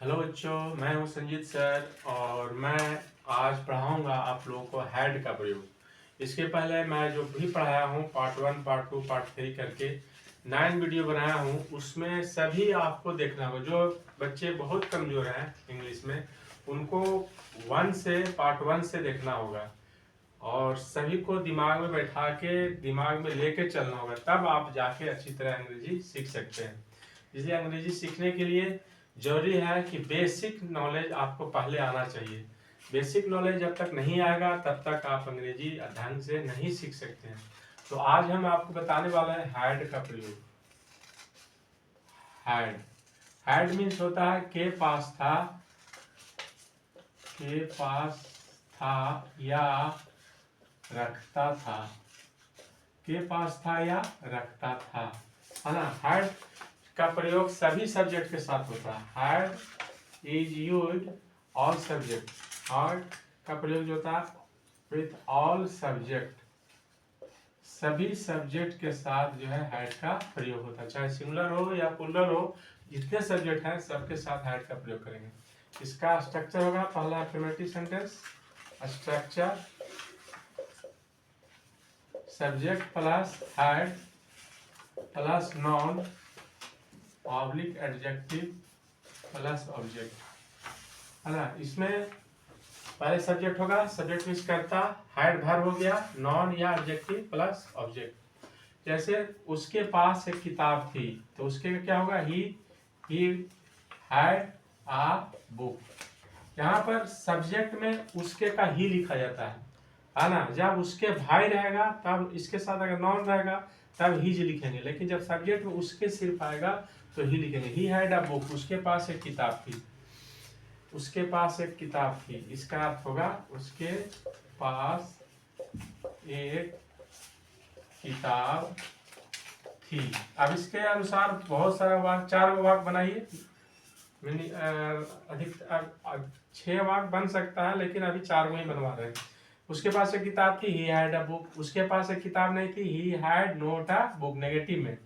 Hello बच्चों, मैं हूं संजीत सर और मैं आज पढ़ाऊंगा आप लोगों को हैड का प्रयोग। इसके पहले मैं जो भी पढ़ाया हूं पार्ट 1, पार्ट 2, पार्ट 3 करके 9 वीडियो बनाया हूं, उसमें सभी आपको देखना होगा। जो बच्चे बहुत कमज़ोर हैं इंग्लिश में, उनको पार्ट 1 से देखना होगा और सभी को दिमाग में बैठा के दिमाग में लेके चलना होगा, तब आप जाके अच्छी तरह अंग्रेजी सीख सकते हैं। इसलिए अंग्रेजी सीखने के लिए जरूरी है कि बेसिक नॉलेज आपको पहले आना चाहिए। बेसिक नॉलेज जब तक नहीं आएगा तब तक आप अंग्रेजी ढंग से नहीं सीख सकते हैं। तो आज हम आपको बताने वाले हैं हैड का प्रयोग। हैड हैड मीन्स होता है के पास था या रखता था। के पास था या रखता था, है ना। हैड का प्रयोग सभी सब्जेक्ट के साथ होता है। Had is used all subject. Had का प्रयोग जो होता है विथ ऑल सब्जेक्ट, सभी सब्जेक्ट के साथ जो है हैड का प्रयोग होता है। चाहे सिंगुलर हो या प्लूरल हो, जितने सब्जेक्ट हैं सबके साथ हैड का प्रयोग करेंगे। इसका स्ट्रक्चर होगा, पहला affirmative sentence. Structure subject plus had plus noun oblique adjective plus object, है ना। इसमें पहले सब्जेक्ट होगा, सब्जेक्ट मीन्स करता, हैड वर्ब हो गया, नॉन या एडजेक्टिव प्लस ऑब्जेक्ट। जैसे उसके पास एक किताब थी, तो उसके क्या होगा, ही हैड आ बुक। यहाँ पर सब्जेक्ट में उसके का ही लिखा जाता है ना। जब उसके भाई रहेगा तब इसके साथ अगर नॉन रहेगा तब हीज लिखेंगे, लेकिन जब सब्जेक्ट में उसके सिर्फ आएगा तो ही लिखेंगे। ही हैड अ बुक, उसके पास एक किताब थी। उसके पास एक किताब थी, इसका अर्थ होगा उसके पास एक किताब थी। अब इसके अनुसार बहुत सारा वाक्य, 4 वाक्य बनाइए। अधिक 6 वाक्य बन सकता है, लेकिन अभी 4 ही बनवा रहे हैं। उसके पास एक किताब थी, ही हैड अ बुक। उसके पास एक किताब नहीं थी, he had not a book, negative में।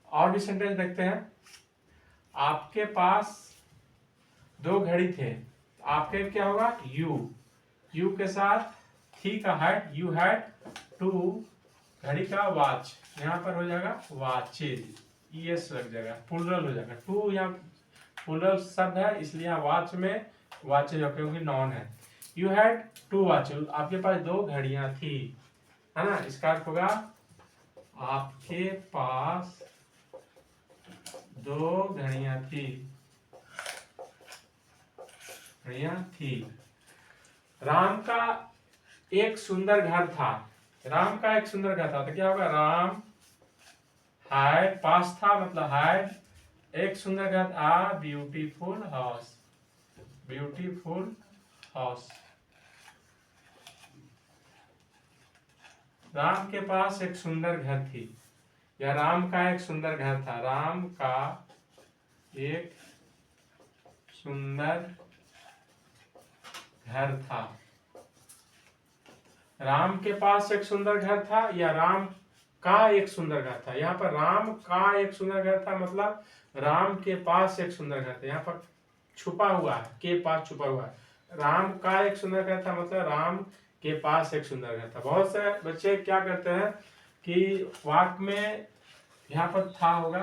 और भी सेंटेंस देखते हैं। आपके पास 2 घड़ी थे, आपके क्या होगा, यू के साथ थी का हैड, यू हैड 2 घड़ी का वॉच, यहाँ पर हो जाएगा वॉचेज, ईएस लग जाएगा, प्लूरल हो जाएगा। 2 यहाँ प्लूरल शब्द है, इसलिए यहाँ वॉच में वॉचेज हो, क्योंकि नॉन है। यू हैड 2 वॉचेज, आपके पास 2 घड़ियां थी, है ना। इसका अर्थ होगा आपके पास 2 घड़ियां थी, राम का एक सुंदर घर था। राम का एक सुंदर घर था, तो क्या होगा, राम हैड, पास था मतलब हैड, एक सुंदर घर, a beautiful house, beautiful house. Ram के पास एक सुंदर घर थी, या राम का एक सुंदर घर था। राम का एक सुंदर घर था। राम के पास एक सुंदर घर था या राम का एक सुंदर घर था। यहाँ पर राम का एक सुंदर घर था मतलब राम के पास एक सुंदर घर था। यहाँ पर छुपा हुआ है, के पास छुपा हुआ है। राम का एक सुंदर घर था मतलब राम के पास एक सुंदर घर था। बहुत से बच्चे क्या करते हैं कि वाक्य में यहाँ पर था होगा,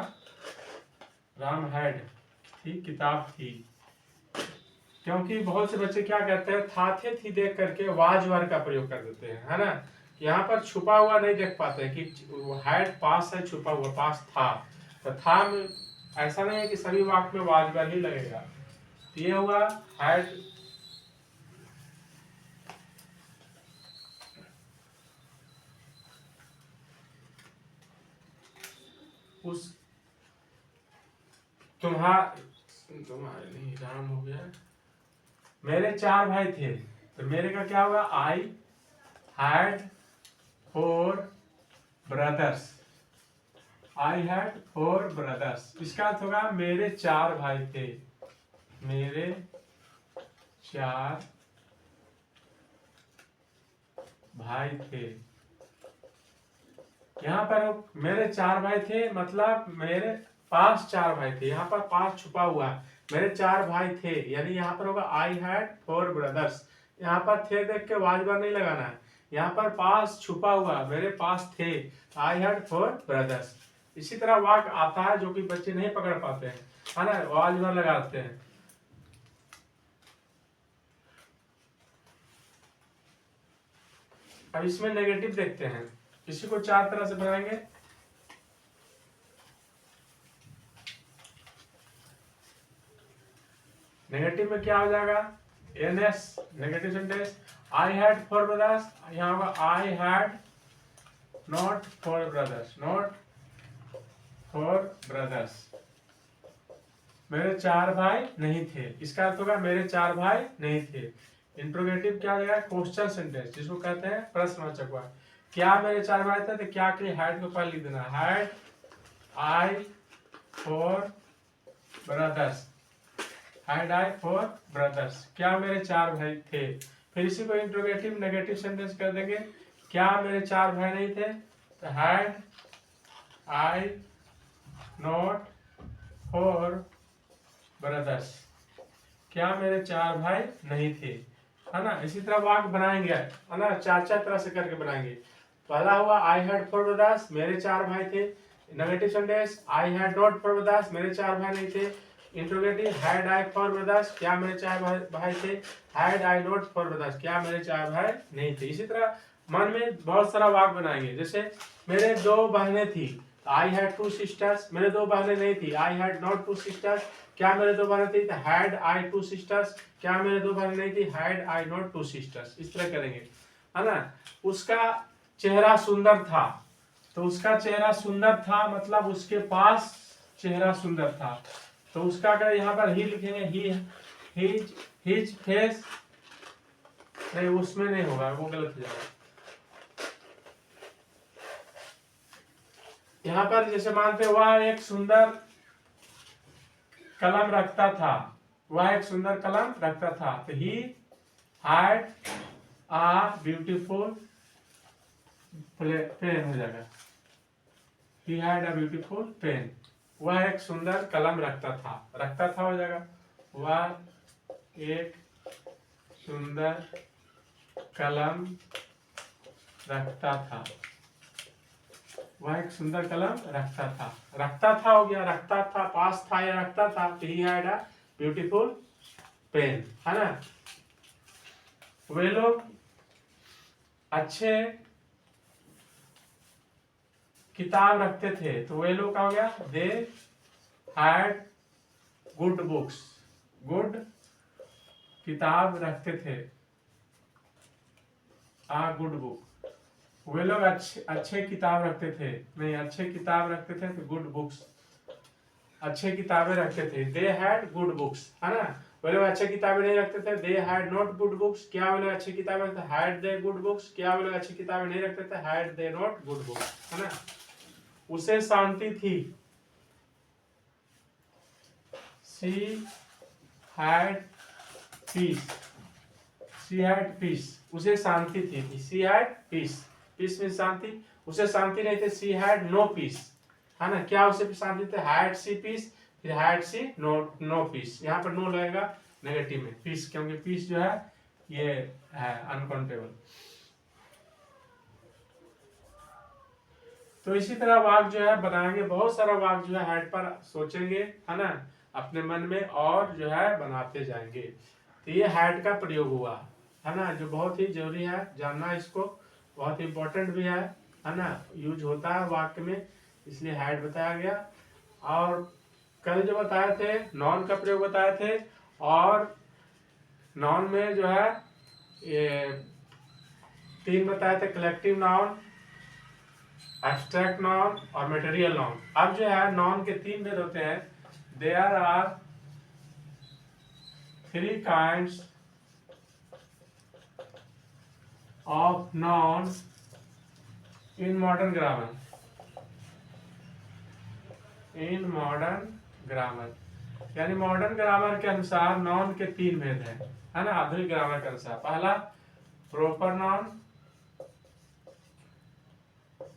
राम हैड थी, किताब थी, क्योंकि बहुत से बच्चे क्या करते हैं, था थे थी देख करके वाज वर का प्रयोग कर देते हैं, है ना। यहाँ पर छुपा हुआ नहीं देख पाते कि हैड पास है, छुपा हुआ पास था। तो था में ऐसा नहीं है कि सभी वाक्य में वाज वर ही लगेगा। तो ये हुआ हैड, उस तुम्हारे नहीं, राम हो गया। मेरे 4 भाई थे, तो मेरे का क्या होगा, I had 4 brothers. I had 4 brothers, इसका अर्थ होगा मेरे 4 भाई थे, मेरे 4 भाई थे। यहाँ पर मेरे 4 भाई थे मतलब मेरे पास 4 भाई थे। यहाँ पर पास छुपा हुआ है, मेरे 4 भाई थे, यानी यहाँ पर होगा आई हैड 4 ब्रदर्स। यहाँ पर थे देख के वाज बार नहीं लगाना है, यहाँ पर पास छुपा हुआ मेरे पास थे, आई हैड 4 ब्रदर्स। इसी तरह वाक्य आता है जो कि बच्चे नहीं पकड़ पाते हैं, है ना, वाज बार लगाते हैं। अब इसमें नेगेटिव देखते हैं, इसी को 4 तरह से बनाएंगे। नेगेटिव में क्या हो जाएगा, NS negative sentence, I had 4 brothers, यहाँ होगा I had not 4 brothers, not 4 brothers, मेरे 4 भाई नहीं थे। इसका अर्थ होगा मेरे 4 भाई नहीं थे। इंट्रोगेटिव क्या हो जाएगा, क्वेश्चन सेंटेंस, जिसको कहते हैं प्रश्नवाचक वाक्य। क्या मेरे 4 भाई थे, तो क्या के लिए हैड को पहले लिख देना, had I 4 brothers, had I 4 brothers, क्या मेरे 4 भाई थे। फिर इसी को इंट्रोगेटिव नेगेटिव सेंटेंस कर देंगे, क्या मेरे 4 भाई नहीं थे, तो हैड आई नॉट 4 ब्रदर्स, क्या मेरे 4 भाई नहीं थे, है ना। इसी तरह वाक्य बनाएंगे, है ना, 4 तरह से करके बनाएंगे। पहला हुआ आई हैड 4 ब्रदर्स, मेरे 4 भाई थे। Negative sentence, I had not 4 brothers, मेरे 4 भाई नहीं थे। इंट्रोगेटिव, हैड आई 4 ब्रदर्स, क्या मेरे 4 भाई थे, हैड आई नॉट 4 ब्रदर्स, क्या मेरे 4 भाई नहीं थे। इसी तरह मन में बहुत सारा वाक्य बनाएंगे, जैसे मेरे 2 बहनें थी, आई हैड 2 सिस्टर्स, मेरे 2 बहनें नहीं थी, आई हैड नॉट 2 सिस्टर्स, क्या मेरे 2 बहनें थी, हैड आई 2 सिस्टर्स, क्या मेरे 2 बहनें नहीं थी, हैड आई नॉट 2 सिस्टर्स। इस तरह करेंगे, है ना। उसका चेहरा सुंदर था, तो उसका चेहरा सुंदर था मतलब उसके पास चेहरा सुंदर था, तो उसका अगर यहाँ पर ही लिखेंगे, ही हिज फेस, नहीं उसमें नहीं होगा, वो गलत हो जाएगा। यहाँ पर जैसे मानते वह एक सुंदर कलम रखता था, वह एक सुंदर कलम रखता था, तो he had a beautiful pen हो जाएगा, he had a beautiful pen, वह एक सुंदर कलम रखता था हो जाएगा, वह एक सुंदर कलम रखता था, वह एक सुंदर कलम रखता था हो गया, रखता था पास था या रखता था, तो he had a beautiful pen, है ना। वे लोग अच्छे किताब रखते थे, तो वे लोग का हो गया, they had good books, good किताब रखते थे, आ गुड बुक, वे लोग अच्छे किताब रखते थे, नहीं अच्छे किताब रखते थे तो गुड बुक्स, अच्छे किताबें रखते थे, दे हैड गुड बुक्स, है ना। वे लोग अच्छे किताबें नहीं रखते थे, they had not good books, क्या वे लोग अच्छी किताबें रखते, हैड दे गुड बुक्स, क्या वे लोग अच्छी किताबें नहीं रखते थे, had they not good books, है ना। उसे शांति थी, she had peace, she had peace, उसे शांति थी, शी हैड पीस, पीस में शांति, उसे शांति नहीं थी, शी हैड नो पीस, है ना। क्या उसे शांति थी, हैड सी पीस, फिर हैड सी नो पीस, यहाँ पर नो लगेगा नेगेटिव में, पीस, क्योंकि पीस जो है ये है अनकाउंटेबल। तो इसी तरह वाक्य जो है बनाएंगे, बहुत सारा वाक्य जो है हैड पर सोचेंगे, है ना, अपने मन में, और जो है बनाते जाएंगे। तो ये हैड का प्रयोग हुआ, है ना, जो बहुत ही जरूरी है जानना, इसको बहुत इंपॉर्टेंट भी है ना, यूज होता है वाक्य में, इसलिए हैड बताया गया। और कल जो बताए थे नॉन का प्रयोग बताए थे, और नॉन में जो है ये 3 बताए थे, कलेक्टिव नाउन, एब्स्ट्रैक्ट नाउन और मटेरियल नाउन। अब जो है नाउन के 3 भेद होते हैं, there are 3 kinds of noun in modern grammar, in modern grammar, यानी मॉडर्न ग्रामर के अनुसार नाउन के 3 भेद हैं, है ना, आधुनिक ग्रामर के अनुसार। पहला प्रॉपर नाउन,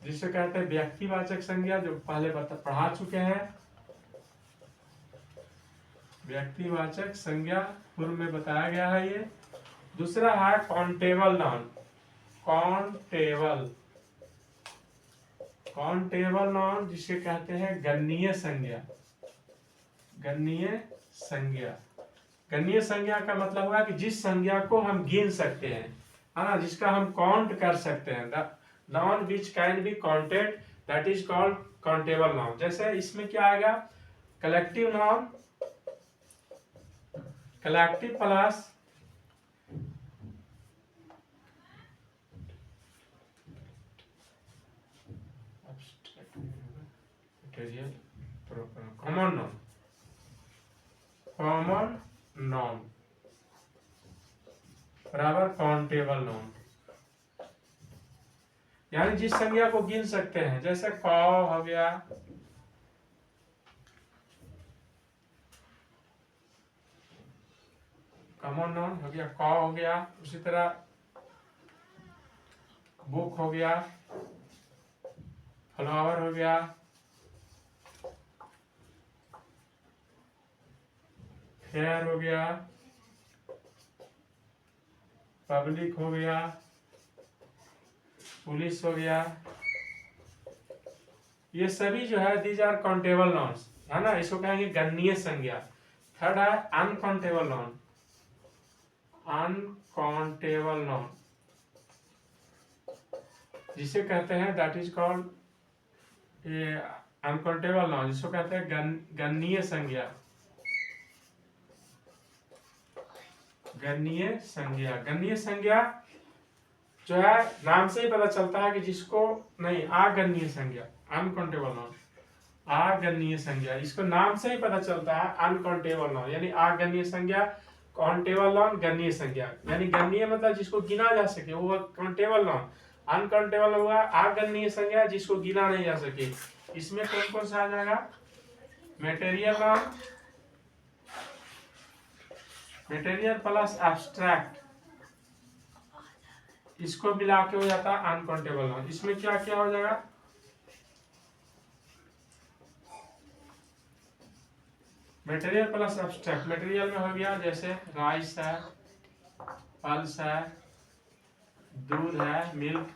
जिसे कहते हैं व्यक्तिवाचक संज्ञा, जो पहले पढ़ा चुके हैं। व्यक्तिवाचक संज्ञा पूर्व में बताया गया है ये। दूसरा है countable noun. Countable, countable noun जिसे कहते हैं गणनीय संज्ञा। गणनीय संज्ञा, गणनीय संज्ञा का मतलब हुआ कि जिस संज्ञा को हम गिन सकते हैं, है ना, जिसका हम काउंट कर सकते हैं। The noun which can be counted that is called countable noun. जैसे इसमें क्या आएगा, collective noun, collective plus common noun, common noun बराबर काउंटेबल नाउन, यानी जिस संज्ञा को गिन सकते हैं। जैसे कौ हो गया, कॉमन नाउन हो गया, कौ हो गया। उसी तरह बुक हो गया, फ्लावर हो गया, फेयर हो गया, पब्लिक हो गया, पुलिस हो गया। ये सभी जो है दीज आर काउंटेबल नाउन्स, है ना, इसको कहेंगे गणनीय संज्ञा। थर्ड है अनकाउंटेबल नाउन। अनकाउंटेबल नाउन जिसे कहते हैं दैट इज कॉल्ड, ये अनकाउंटेबल नाउन जिसको कहते हैं गणनीय संज्ञा। गणनीय संज्ञा, गणनीय संज्ञा जो है नाम से ही पता चलता है कि जिसको नहीं, अगणनीय संज्ञा, अनकाउंटेबल नाउन, अगणनीय संज्ञा, इसको नाम से ही पता चलता है अनकाउंटेबल नाउन, यानी अगणनीय संज्ञा, काउंटेबल नाउन, गणनीय संज्ञा। यानी गणनीय मतलब जिसको गिना जा सके वो काउंटेबल नाउन, अनकाउंटेबल हुआ अगणनीय संज्ञा जिसको गिना नहीं जा सके। इसमें कौन कौन सा आ जाएगा, material noun, material plus abstract, इसको मिला के हो जाता है अनकाउंटेबल नाउन। इसमें क्या क्या हो जाएगा, मटेरियल प्लस एब्स्ट्रैक्ट। मटेरियल में हो गया जैसे राइस है, पल्स है, दूध है, मिल्क,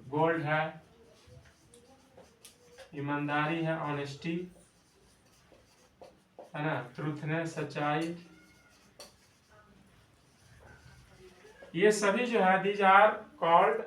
गोल्ड है, ईमानदारी है, ऑनेस्टी, है ना, ट्रूथनेस, सच्चाई। ये सभी जो है these are called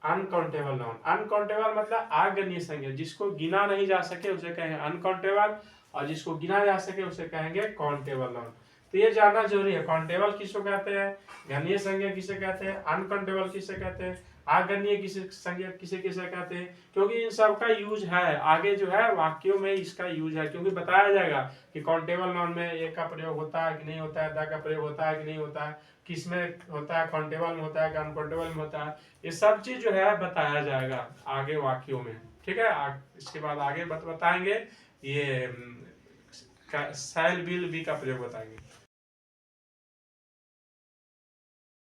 uncountable noun. Uncountable मतलब अगणनीय संज्ञा, जिसको गिना नहीं जा सके उसे कहेंगे अनकाउंटेबल, और जिसको गिना जा सके उसे कहेंगे काउंटेबल नाउन। तो ये जानना जरूरी है, काउंटेबल किसको कहते हैं, गणनीय संज्ञा किसे कहते हैं, अनकाउंटेबल किसे कहते हैं, अगणनीय किसे संज्ञा किसे किसे कहते हैं। क्योंकि इन सब का यूज है, आगे जो है वाक्यों में इसका यूज है, क्योंकि बताया जाएगा कि काउंटेबल नाउन में ए का प्रयोग होता है कि नहीं होता है, द का प्रयोग होता है कि नहीं होता है, किस में होता है, काउंटेबल में होता है कि अनकाउंटेबल में होता है। ये सब चीज जो है बताया जाएगा आगे वाक्यों में, ठीक है। इसके बाद आगे बताएंगे ये शैल विल बी का प्रयोग बताएंगे।